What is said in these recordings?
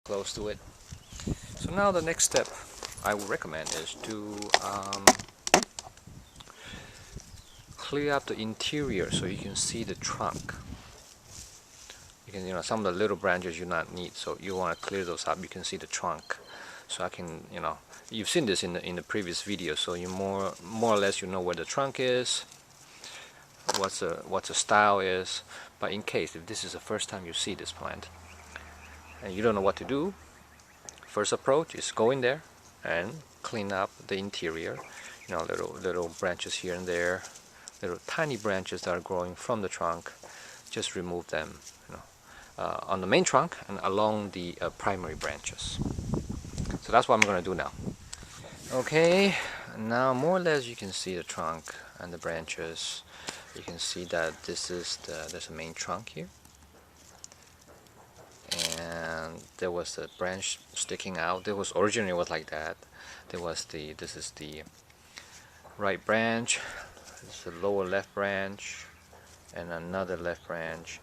close to it. So now the next step I would recommend is to clear up the interior so you can see the trunk. You can, some of the little branches you not need, so you want to clear those up. You can see the trunk. So I can, you've seen this in the previous video, so you more or less you know where the trunk is, what the style is. But in case if this is the first time you see this plant and you don't know what to do, first approach is go in there and clean up the interior. Little branches here and there, little tiny branches that are growing from the trunk. Just remove them, on the main trunk and along the primary branches. So that's what I'm going to do now. Okay, now more or less you can see the trunk and the branches. You can see that there's a main trunk here, and there was a branch sticking out. There was originally was like that. This is the right branch. This is the lower left branch, and another left branch.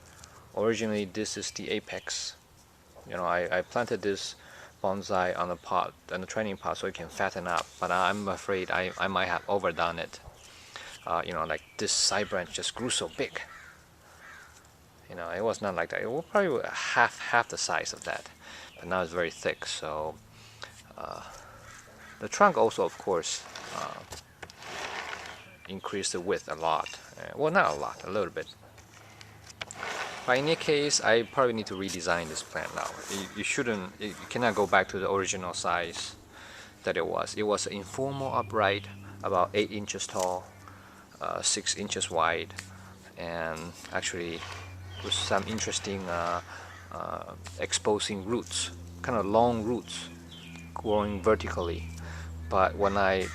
Originally, this is the apex. I planted this bonsai on the training pot, so it can fatten up. But I'm afraid I might have overdone it. Like this side branch just grew so big. It was not like that. It was probably half the size of that, but now it's very thick. So the trunk also, of course, increased the width a lot. Well, not a lot, a little bit. But in any case, I probably need to redesign this plant now. You cannot go back to the original size that it was. It was an informal upright, about 8 inches tall, 6 inches wide, and actually with some interesting exposing roots, kind of long roots growing vertically. But when I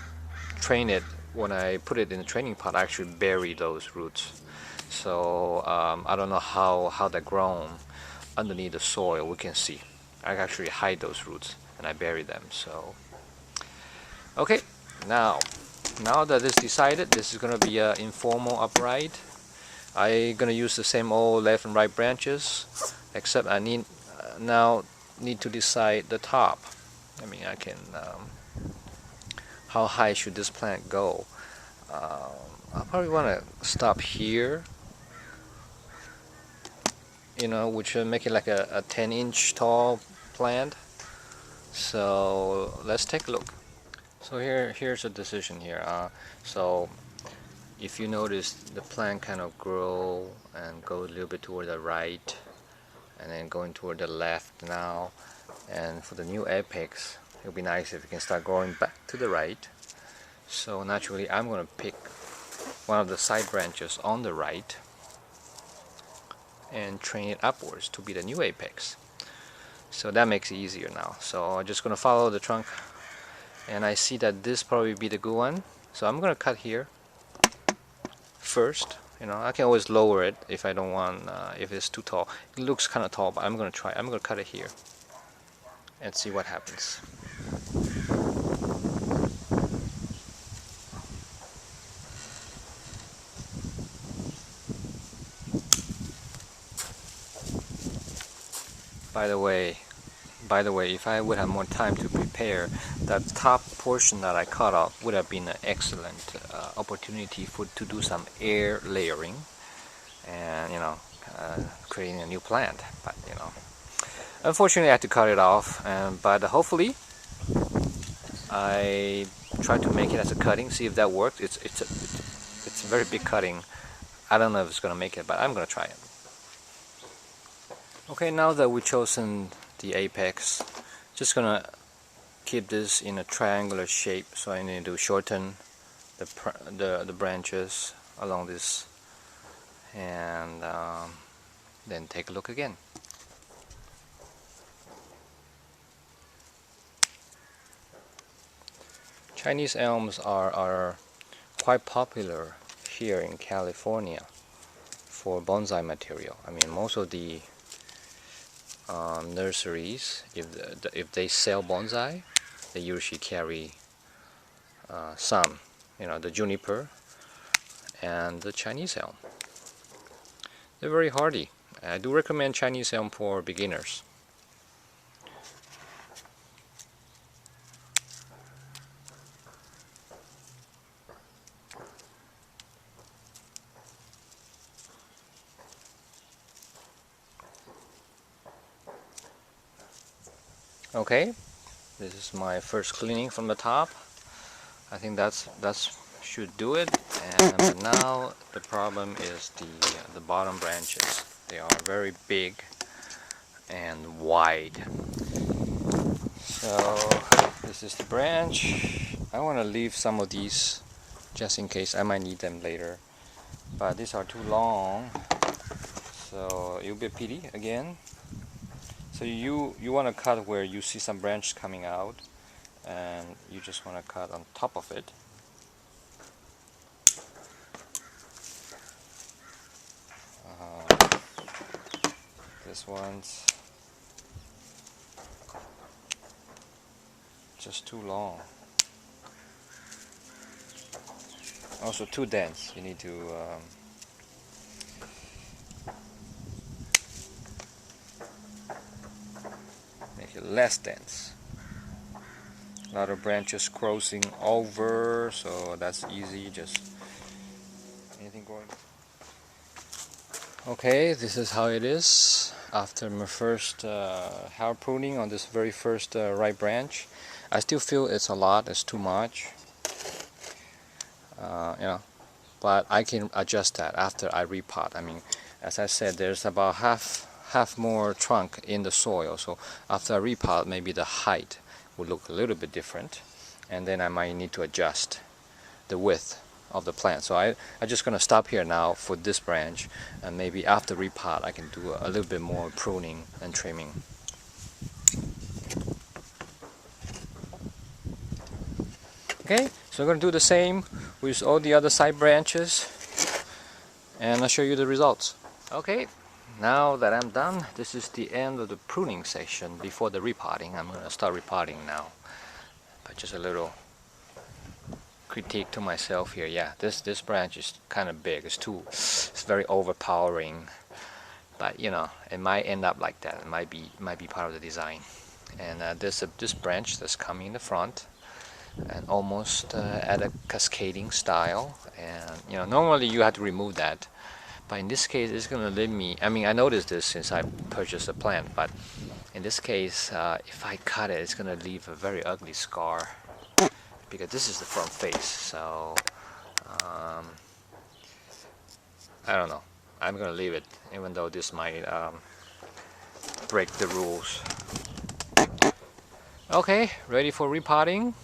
put it in the training pot, I actually bury those roots. So I don't know how they're grown underneath the soil. We can see I actually hide those roots and I bury them. So okay, now that it's decided, this is gonna be an informal upright. I'm gonna use the same old left and right branches, except I now need to decide the top. I can how high should this plant go? I probably want to stop here, which will make it like a 10-inch tall plant. So let's take a look. So here's a decision here. So if you notice, the plant kind of grow and go a little bit toward the right, and then going toward the left now. And for the new apex, it would be nice if you can start growing back to the right. So naturally, I'm going to pick one of the side branches on the right and train it upwards to be the new apex. So that makes it easier now. So I'm just going to follow the trunk, and I see that this probably be the good one. So I'm going to cut here first. I can always lower it if I don't want, if it's too tall. It looks kind of tall, but I'm going to cut it here and see what happens. By the way, if I would have more time to prepare, that top portion that I cut off would have been an excellent opportunity to do some air layering and creating a new plant. But unfortunately I had to cut it off. But hopefully I try to make it as a cutting, see if that works. It's a very big cutting. I don't know if it's gonna make it, but I'm gonna try it. Okay, now that we've chosen the apex, just gonna keep this in a triangular shape. So I need to shorten the branches along this, and then take a look again. Chinese elms are quite popular here in California for bonsai material. Most of the nurseries, if they sell bonsai, they usually carry some, the juniper and the Chinese elm. They're very hardy. I do recommend Chinese elm for beginners. Okay, this is my first cleaning from the top. I think that's should do it. And but now the problem is the bottom branches. They are very big and wide. So this is the branch. I want to leave some of these just in case I might need them later. But these are too long, so it'll be a pity again. So you want to cut where you see some branch coming out, and you just want to cut on top of it. This one's just too long. Also too dense. You need to make it less dense. A lot of branches crossing over, so that's easy. Just anything going. Okay, this is how it is after my first hair pruning on this very first right branch. I still feel it's a lot, it's too much, but I can adjust that after I repot. I mean, as I said, there's about half more trunk in the soil, so after I repot, maybe the height will look a little bit different, and then I might need to adjust the width of the plant. So I'm just going to stop here now for this branch, and maybe after repot I can do a little bit more pruning and trimming. Okay, so I'm going to do the same with all the other side branches, and I'll show you the results. Okay, now that I'm done, this is the end of the pruning section before the repotting. I'm going to start repotting now, but just a little critique to myself here. Yeah, this branch is kind of big. It's very overpowering, but you know, it might end up like that. It might be part of the design. And this branch that's coming in the front, and almost at a cascading style. And you know, normally you have to remove that, but in this case, it's gonna leave me. I mean, I noticed this since I purchased the plant, but in this case, if I cut it, it's gonna leave a very ugly scar, because this is the front face. So I don't know, I'm gonna leave it, even though this might break the rules. Okay, ready for repotting.